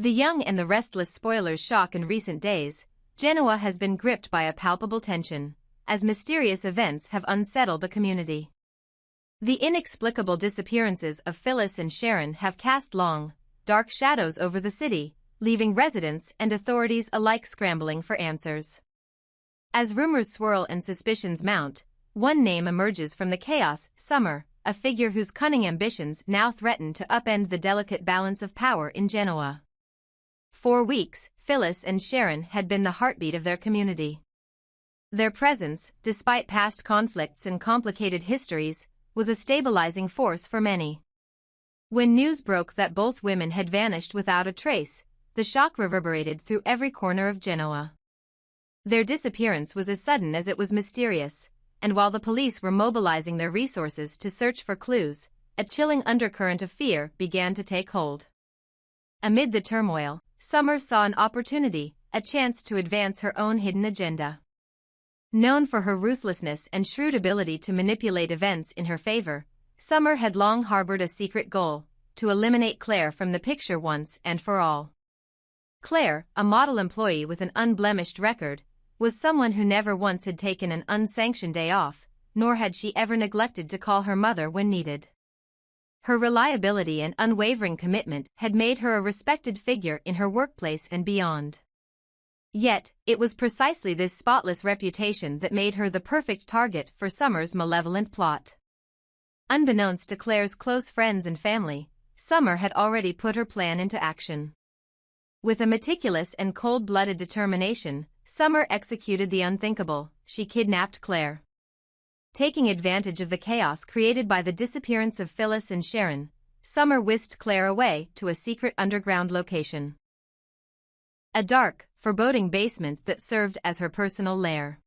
The young and the restless spoilers shock in recent days, Genoa has been gripped by a palpable tension, as mysterious events have unsettled the community. The inexplicable disappearances of Phyllis and Sharon have cast long, dark shadows over the city, leaving residents and authorities alike scrambling for answers. As rumors swirl and suspicions mount, one name emerges from the chaos: Summer, a figure whose cunning ambitions now threaten to upend the delicate balance of power in Genoa. For weeks, Phyllis and Sharon had been the heartbeat of their community. Their presence, despite past conflicts and complicated histories, was a stabilizing force for many. When news broke that both women had vanished without a trace, the shock reverberated through every corner of Genoa. Their disappearance was as sudden as it was mysterious, and while the police were mobilizing their resources to search for clues, a chilling undercurrent of fear began to take hold. Amid the turmoil, Summer saw an opportunity, a chance to advance her own hidden agenda. Known for her ruthlessness and shrewd ability to manipulate events in her favor, Summer had long harbored a secret goal: to eliminate Claire from the picture once and for all. Claire, a model employee with an unblemished record, was someone who never once had taken an unsanctioned day off, nor had she ever neglected to call her mother when needed. Her reliability and unwavering commitment had made her a respected figure in her workplace and beyond. Yet, it was precisely this spotless reputation that made her the perfect target for Summer's malevolent plot. Unbeknownst to Claire's close friends and family, Summer had already put her plan into action. With a meticulous and cold-blooded determination, Summer executed the unthinkable: she kidnapped Claire. Taking advantage of the chaos created by the disappearance of Phyllis and Sharon, Summer whisked Claire away to a secret underground location. A dark, foreboding basement that served as her personal lair.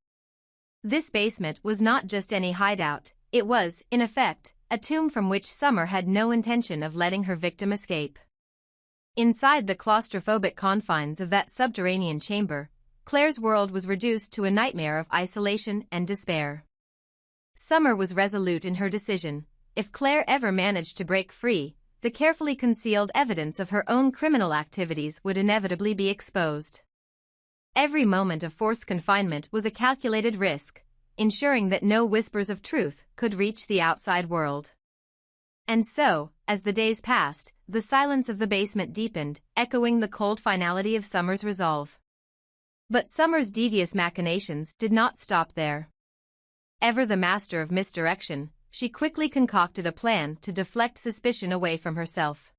This basement was not just any hideout, it was, in effect, a tomb from which Summer had no intention of letting her victim escape. Inside the claustrophobic confines of that subterranean chamber, Claire's world was reduced to a nightmare of isolation and despair. Summer was resolute in her decision: if Claire ever managed to break free, the carefully concealed evidence of her own criminal activities would inevitably be exposed. Every moment of forced confinement was a calculated risk, ensuring that no whispers of truth could reach the outside world. And so, as the days passed, the silence of the basement deepened, echoing the cold finality of Summer's resolve. But Summer's devious machinations did not stop there. Ever the master of misdirection, she quickly concocted a plan to deflect suspicion away from herself.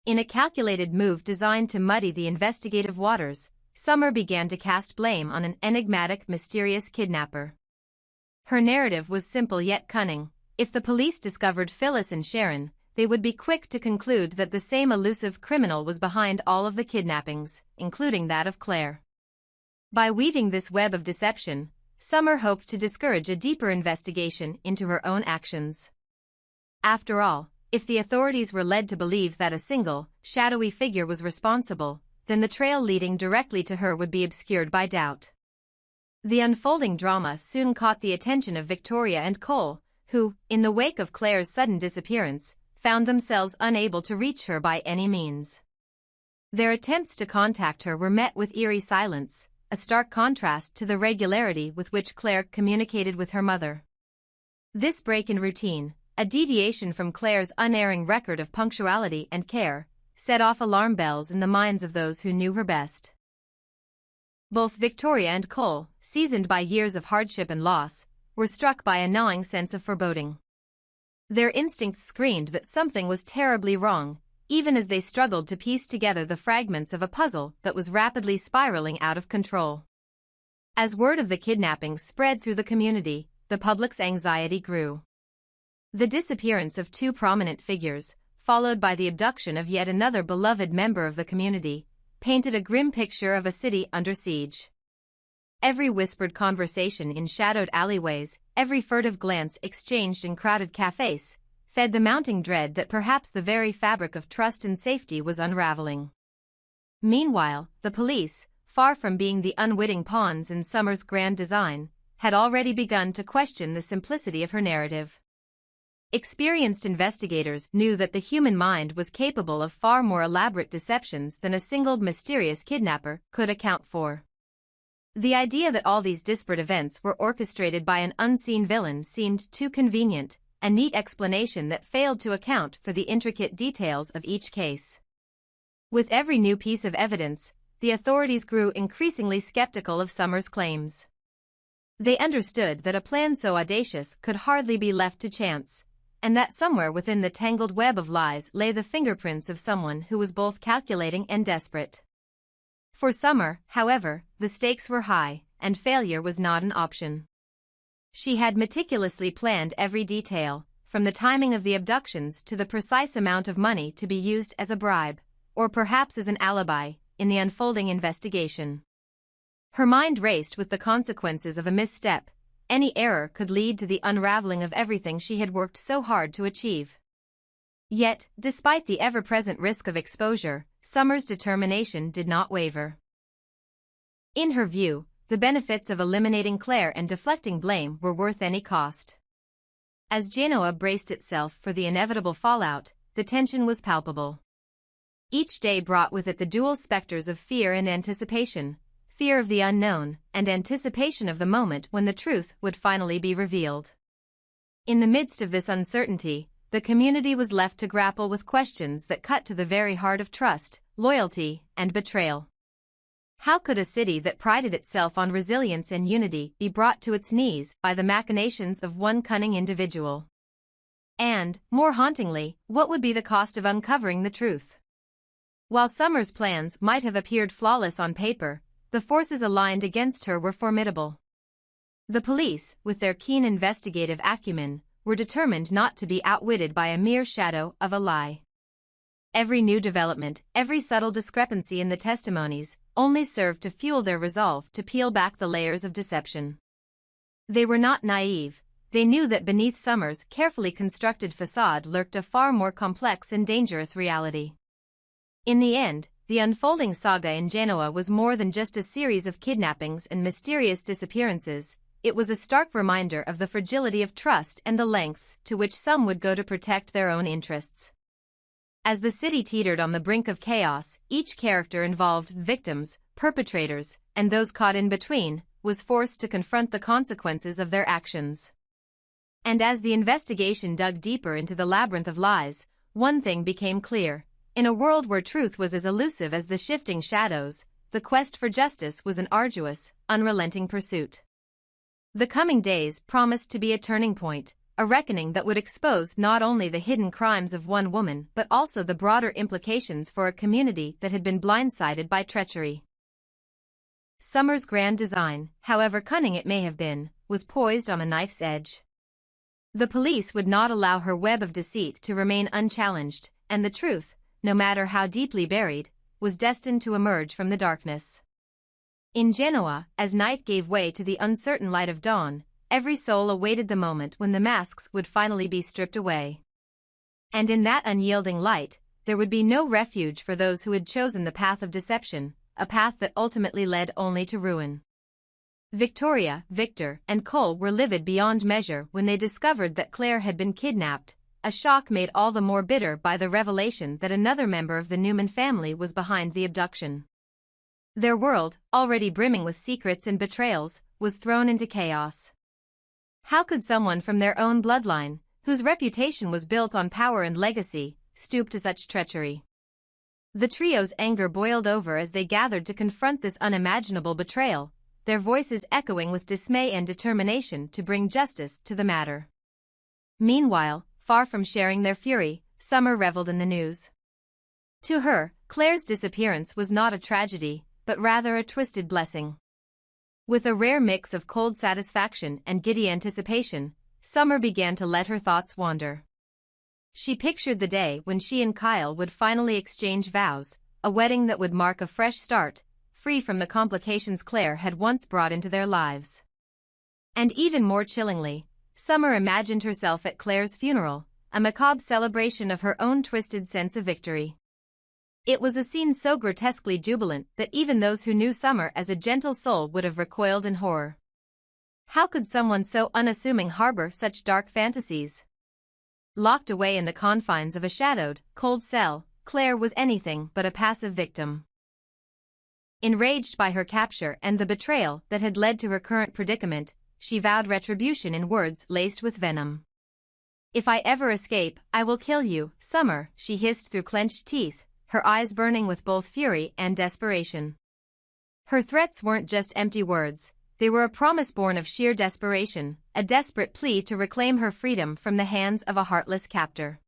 In a calculated move designed to muddy the investigative waters, Summer began to cast blame on an enigmatic, mysterious kidnapper. Her narrative was simple yet cunning: if the police discovered Phyllis and Sharon, they would be quick to conclude that the same elusive criminal was behind all of the kidnappings, including that of Claire. By weaving this web of deception, Summer hoped to discourage a deeper investigation into her own actions. After all, if the authorities were led to believe that a single, shadowy figure was responsible, then the trail leading directly to her would be obscured by doubt. The unfolding drama soon caught the attention of Victoria and Cole, who, in the wake of Claire's sudden disappearance, found themselves unable to reach her by any means. Their attempts to contact her were met with eerie silence, a stark contrast to the regularity with which Claire communicated with her mother. This break in routine, a deviation from Claire's unerring record of punctuality and care, set off alarm bells in the minds of those who knew her best. Both Victoria and Cole, seasoned by years of hardship and loss, were struck by a gnawing sense of foreboding. Their instincts screamed that something was terribly wrong, even as they struggled to piece together the fragments of a puzzle that was rapidly spiraling out of control. As word of the kidnapping spread through the community, the public's anxiety grew. The disappearance of two prominent figures, followed by the abduction of yet another beloved member of the community, painted a grim picture of a city under siege. Every whispered conversation in shadowed alleyways, every furtive glance exchanged in crowded cafes, fed the mounting dread that perhaps the very fabric of trust and safety was unraveling. Meanwhile, the police, far from being the unwitting pawns in Summer's grand design, had already begun to question the simplicity of her narrative. Experienced investigators knew that the human mind was capable of far more elaborate deceptions than a single mysterious kidnapper could account for. The idea that all these disparate events were orchestrated by an unseen villain seemed too convenient, a neat explanation that failed to account for the intricate details of each case. With every new piece of evidence, the authorities grew increasingly skeptical of Summers' claims. They understood that a plan so audacious could hardly be left to chance, and that somewhere within the tangled web of lies lay the fingerprints of someone who was both calculating and desperate. For Summer, however, the stakes were high, and failure was not an option. She had meticulously planned every detail, from the timing of the abductions to the precise amount of money to be used as a bribe, or perhaps as an alibi, in the unfolding investigation. Her mind raced with the consequences of a misstep. Any error could lead to the unraveling of everything she had worked so hard to achieve. Yet, despite the ever-present risk of exposure, Summer's determination did not waver. In her view, the benefits of eliminating Claire and deflecting blame were worth any cost. As Genoa braced itself for the inevitable fallout, the tension was palpable. Each day brought with it the dual specters of fear and anticipation, fear of the unknown, and anticipation of the moment when the truth would finally be revealed. In the midst of this uncertainty, the community was left to grapple with questions that cut to the very heart of trust, loyalty, and betrayal. How could a city that prided itself on resilience and unity be brought to its knees by the machinations of one cunning individual? And, more hauntingly, what would be the cost of uncovering the truth? While Summer's plans might have appeared flawless on paper, the forces aligned against her were formidable. The police, with their keen investigative acumen, were determined not to be outwitted by a mere shadow of a lie. Every new development, every subtle discrepancy in the testimonies, only served to fuel their resolve to peel back the layers of deception. They were not naive. They knew that beneath Summer's carefully constructed facade lurked a far more complex and dangerous reality. In the end, the unfolding saga in Genoa was more than just a series of kidnappings and mysterious disappearances. It was a stark reminder of the fragility of trust and the lengths to which some would go to protect their own interests. As the city teetered on the brink of chaos, each character involved, victims, perpetrators, and those caught in between, was forced to confront the consequences of their actions. And as the investigation dug deeper into the labyrinth of lies, one thing became clear. In a world where truth was as elusive as the shifting shadows, the quest for justice was an arduous, unrelenting pursuit. The coming days promised to be a turning point, a reckoning that would expose not only the hidden crimes of one woman but also the broader implications for a community that had been blindsided by treachery. Summer's grand design, however cunning it may have been, was poised on a knife's edge. The police would not allow her web of deceit to remain unchallenged, and the truth, no matter how deeply buried, was destined to emerge from the darkness. In Genoa, as night gave way to the uncertain light of dawn, every soul awaited the moment when the masks would finally be stripped away. And in that unyielding light, there would be no refuge for those who had chosen the path of deception, a path that ultimately led only to ruin. Victoria, Victor, and Cole were livid beyond measure when they discovered that Claire had been kidnapped, a shock made all the more bitter by the revelation that another member of the Newman family was behind the abduction. Their world, already brimming with secrets and betrayals, was thrown into chaos. How could someone from their own bloodline, whose reputation was built on power and legacy, stoop to such treachery? The trio's anger boiled over as they gathered to confront this unimaginable betrayal, their voices echoing with dismay and determination to bring justice to the matter. Meanwhile, far from sharing their fury, Summer reveled in the news. To her, Claire's disappearance was not a tragedy, but rather a twisted blessing. With a rare mix of cold satisfaction and giddy anticipation, Summer began to let her thoughts wander. She pictured the day when she and Kyle would finally exchange vows, a wedding that would mark a fresh start, free from the complications Claire had once brought into their lives. And even more chillingly, Summer imagined herself at Claire's funeral, a macabre celebration of her own twisted sense of victory. It was a scene so grotesquely jubilant that even those who knew Summer as a gentle soul would have recoiled in horror. How could someone so unassuming harbor such dark fantasies? locked away in the confines of a shadowed, cold cell, Claire was anything but a passive victim. Enraged by her capture and the betrayal that had led to her current predicament, she vowed retribution in words laced with venom. "If I ever escape, I will kill you, Summer," she hissed through clenched teeth, her eyes burning with both fury and desperation. Her threats weren't just empty words, they were a promise born of sheer desperation, a desperate plea to reclaim her freedom from the hands of a heartless captor.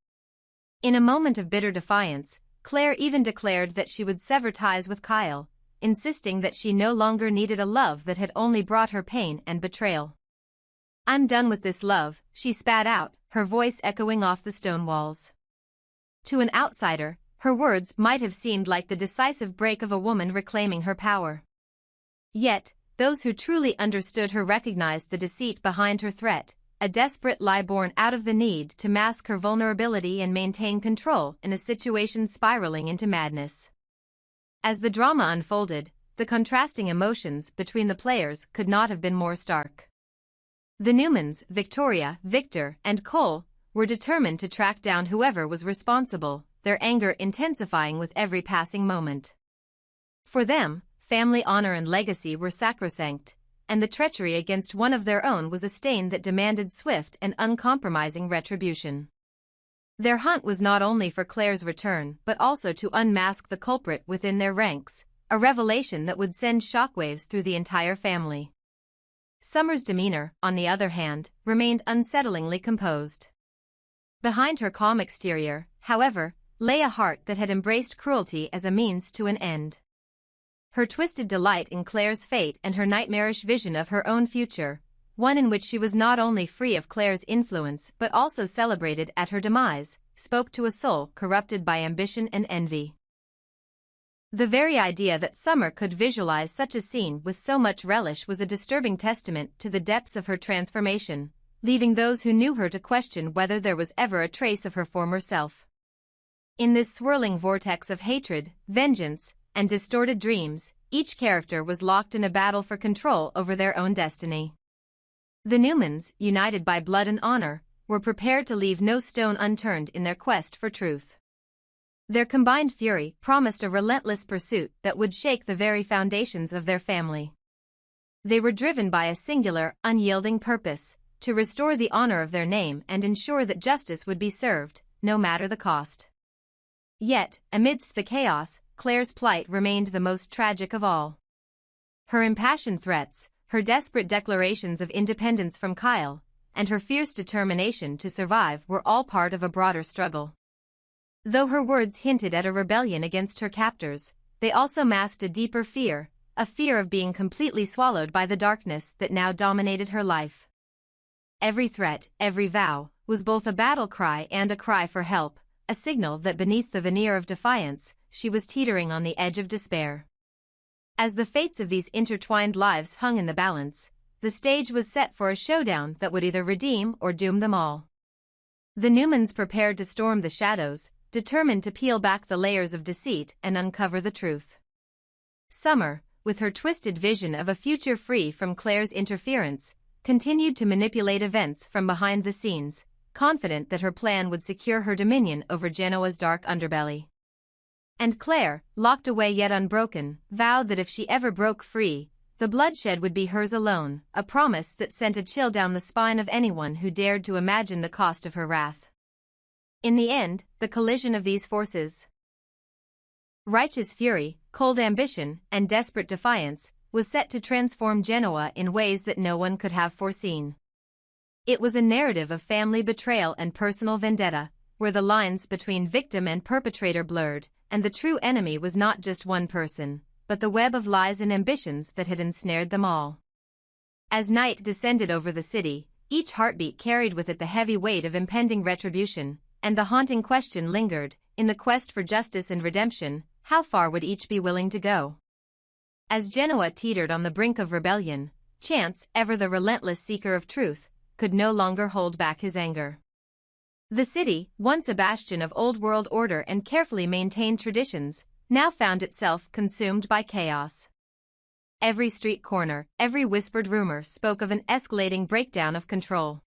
In a moment of bitter defiance, Claire even declared that she would sever ties with Kyle, insisting that she no longer needed a love that had only brought her pain and betrayal. "I'm done with this love," she spat out, her voice echoing off the stone walls. To an outsider, her words might have seemed like the decisive break of a woman reclaiming her power. Yet, those who truly understood her recognized the deceit behind her threat, a desperate lie born out of the need to mask her vulnerability and maintain control in a situation spiraling into madness. As the drama unfolded, the contrasting emotions between the players could not have been more stark. The Newmans, Victoria, Victor, and Cole, were determined to track down whoever was responsible, their anger intensifying with every passing moment. For them, family honor and legacy were sacrosanct, and the treachery against one of their own was a stain that demanded swift and uncompromising retribution. Their hunt was not only for Claire's return but also to unmask the culprit within their ranks, a revelation that would send shockwaves through the entire family. Summer's demeanor, on the other hand, remained unsettlingly composed. Behind her calm exterior, however, lay a heart that had embraced cruelty as a means to an end. Her twisted delight in Claire's fate and her nightmarish vision of her own future, one in which she was not only free of Claire's influence but also celebrated at her demise, spoke to a soul corrupted by ambition and envy. The very idea that Summer could visualize such a scene with so much relish was a disturbing testament to the depths of her transformation, leaving those who knew her to question whether there was ever a trace of her former self. In this swirling vortex of hatred, vengeance, and distorted dreams, each character was locked in a battle for control over their own destiny. The Newmans, united by blood and honor, were prepared to leave no stone unturned in their quest for truth. Their combined fury promised a relentless pursuit that would shake the very foundations of their family. They were driven by a singular, unyielding purpose, to restore the honor of their name and ensure that justice would be served, no matter the cost. Yet, amidst the chaos, Claire's plight remained the most tragic of all. Her impassioned threats, her desperate declarations of independence from Kyle, and her fierce determination to survive were all part of a broader struggle. Though her words hinted at a rebellion against her captors, they also masked a deeper fear, a fear of being completely swallowed by the darkness that now dominated her life. Every threat, every vow, was both a battle cry and a cry for help, a signal that beneath the veneer of defiance, she was teetering on the edge of despair. As the fates of these intertwined lives hung in the balance, the stage was set for a showdown that would either redeem or doom them all. The Newmans prepared to storm the shadows, determined to peel back the layers of deceit and uncover the truth. Summer, with her twisted vision of a future free from Claire's interference, continued to manipulate events from behind the scenes, confident that her plan would secure her dominion over Genoa's dark underbelly. And Claire, locked away yet unbroken, vowed that if she ever broke free, the bloodshed would be hers alone, a promise that sent a chill down the spine of anyone who dared to imagine the cost of her wrath. In the end, the collision of these forces, righteous fury, cold ambition, and desperate defiance, was set to transform Genoa in ways that no one could have foreseen. It was a narrative of family betrayal and personal vendetta, where the lines between victim and perpetrator blurred, and the true enemy was not just one person, but the web of lies and ambitions that had ensnared them all. As night descended over the city, each heartbeat carried with it the heavy weight of impending retribution, and the haunting question lingered, in the quest for justice and redemption, how far would each be willing to go? As Genoa teetered on the brink of rebellion, chance, ever the relentless seeker of truth, could no longer hold back his anger. The city, once a bastion of old-world order and carefully maintained traditions, now found itself consumed by chaos. Every street corner, every whispered rumor spoke of an escalating breakdown of control.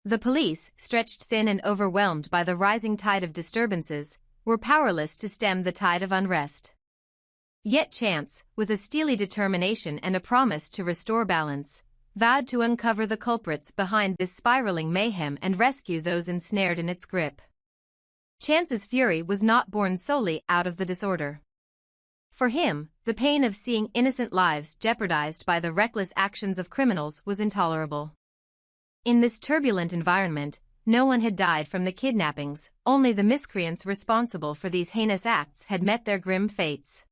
The police, stretched thin and overwhelmed by the rising tide of disturbances, were powerless to stem the tide of unrest. Yet chance, with a steely determination and a promise to restore balance, vowed to uncover the culprits behind this spiraling mayhem and rescue those ensnared in its grip. Chance's fury was not born solely out of the disorder. For him, the pain of seeing innocent lives jeopardized by the reckless actions of criminals was intolerable. In this turbulent environment, no one had died from the kidnappings, only the miscreants responsible for these heinous acts had met their grim fates.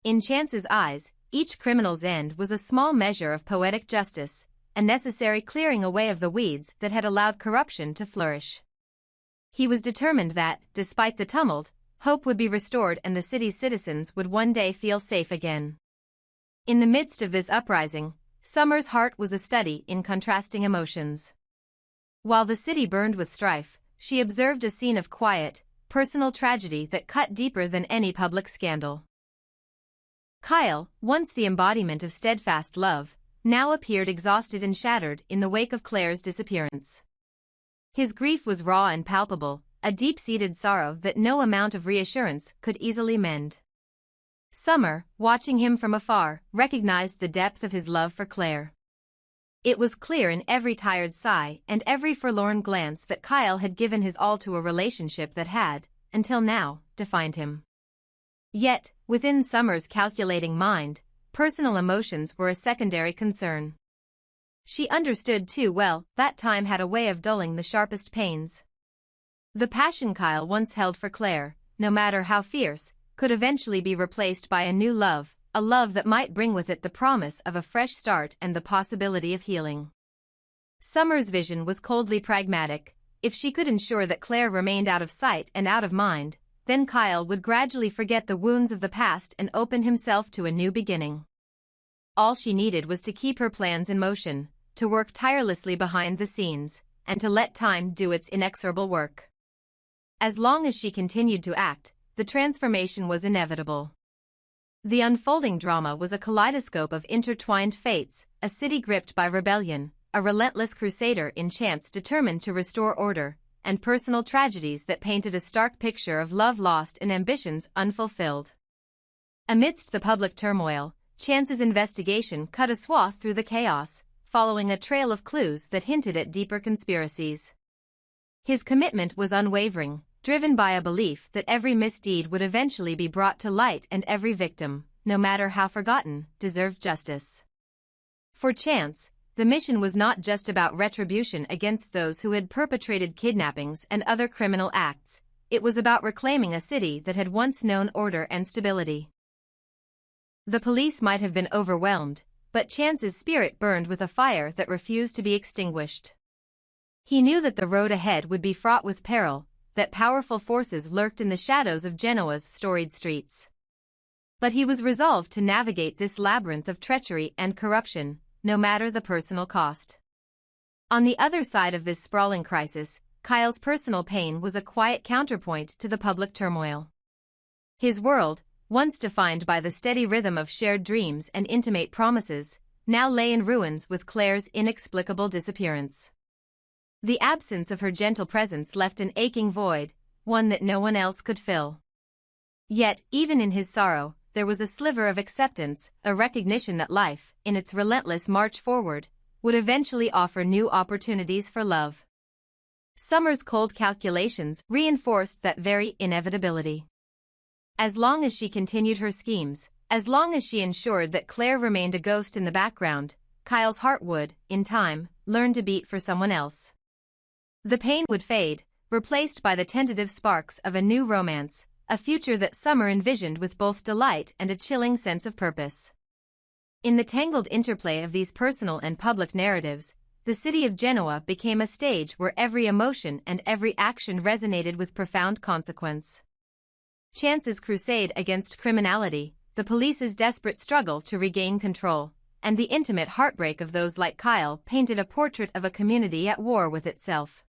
In Chance's eyes, each criminal's end was a small measure of poetic justice, a necessary clearing away of the weeds that had allowed corruption to flourish. He was determined that, despite the tumult, hope would be restored and the city's citizens would one day feel safe again. In the midst of this uprising, Summer's heart was a study in contrasting emotions. While the city burned with strife, she observed a scene of quiet, personal tragedy that cut deeper than any public scandal. Kyle, once the embodiment of steadfast love, now appeared exhausted and shattered in the wake of Claire's disappearance. His grief was raw and palpable, a deep-seated sorrow that no amount of reassurance could easily mend. Summer, watching him from afar, recognized the depth of his love for Claire. It was clear in every tired sigh and every forlorn glance that Kyle had given his all to a relationship that had, until now, defined him. Yet, within Summer's calculating mind, personal emotions were a secondary concern. She understood too well that time had a way of dulling the sharpest pains. The passion Kyle once held for Claire, no matter how fierce, could eventually be replaced by a new love, a love that might bring with it the promise of a fresh start and the possibility of healing. Summer's vision was coldly pragmatic. If she could ensure that Claire remained out of sight and out of mind, then Kyle would gradually forget the wounds of the past and open himself to a new beginning. All she needed was to keep her plans in motion, to work tirelessly behind the scenes, and to let time do its inexorable work. As long as she continued to act, the transformation was inevitable. The unfolding drama was a kaleidoscope of intertwined fates, a city gripped by rebellion, a relentless crusader in Chance determined to restore order, and personal tragedies that painted a stark picture of love lost and ambitions unfulfilled. Amidst the public turmoil, Chance's investigation cut a swath through the chaos, following a trail of clues that hinted at deeper conspiracies. His commitment was unwavering, driven by a belief that every misdeed would eventually be brought to light and every victim, no matter how forgotten, deserved justice. For Chance, the mission was not just about retribution against those who had perpetrated kidnappings and other criminal acts, it was about reclaiming a city that had once known order and stability. The police might have been overwhelmed, but Chance's spirit burned with a fire that refused to be extinguished. He knew that the road ahead would be fraught with peril, that powerful forces lurked in the shadows of Genoa's storied streets. But he was resolved to navigate this labyrinth of treachery and corruption, no matter the personal cost. On the other side of this sprawling crisis, Kyle's personal pain was a quiet counterpoint to the public turmoil. His world, once defined by the steady rhythm of shared dreams and intimate promises, now lay in ruins with Claire's inexplicable disappearance. The absence of her gentle presence left an aching void, one that no one else could fill. Yet, even in his sorrow, there was a sliver of acceptance, a recognition that life, in its relentless march forward, would eventually offer new opportunities for love. Summer's cold calculations reinforced that very inevitability. As long as she continued her schemes, as long as she ensured that Claire remained a ghost in the background, Kyle's heart would, in time, learn to beat for someone else. The pain would fade, replaced by the tentative sparks of a new romance, a future that Summer envisioned with both delight and a chilling sense of purpose. In the tangled interplay of these personal and public narratives, the city of Genoa became a stage where every emotion and every action resonated with profound consequence. Chance's crusade against criminality, the police's desperate struggle to regain control, and the intimate heartbreak of those like Kyle painted a portrait of a community at war with itself.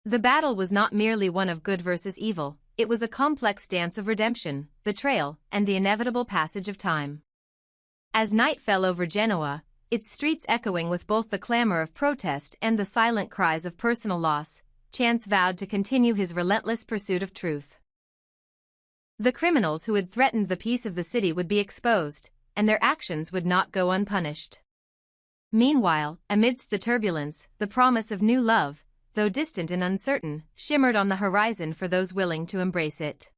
The battle was not merely one of good versus evil, it was a complex dance of redemption, betrayal, and the inevitable passage of time. As night fell over Genoa, its streets echoing with both the clamor of protest and the silent cries of personal loss, Chance vowed to continue his relentless pursuit of truth. The criminals who had threatened the peace of the city would be exposed, and their actions would not go unpunished. Meanwhile, amidst the turbulence, the promise of new love, though distant and uncertain, shimmered on the horizon for those willing to embrace it.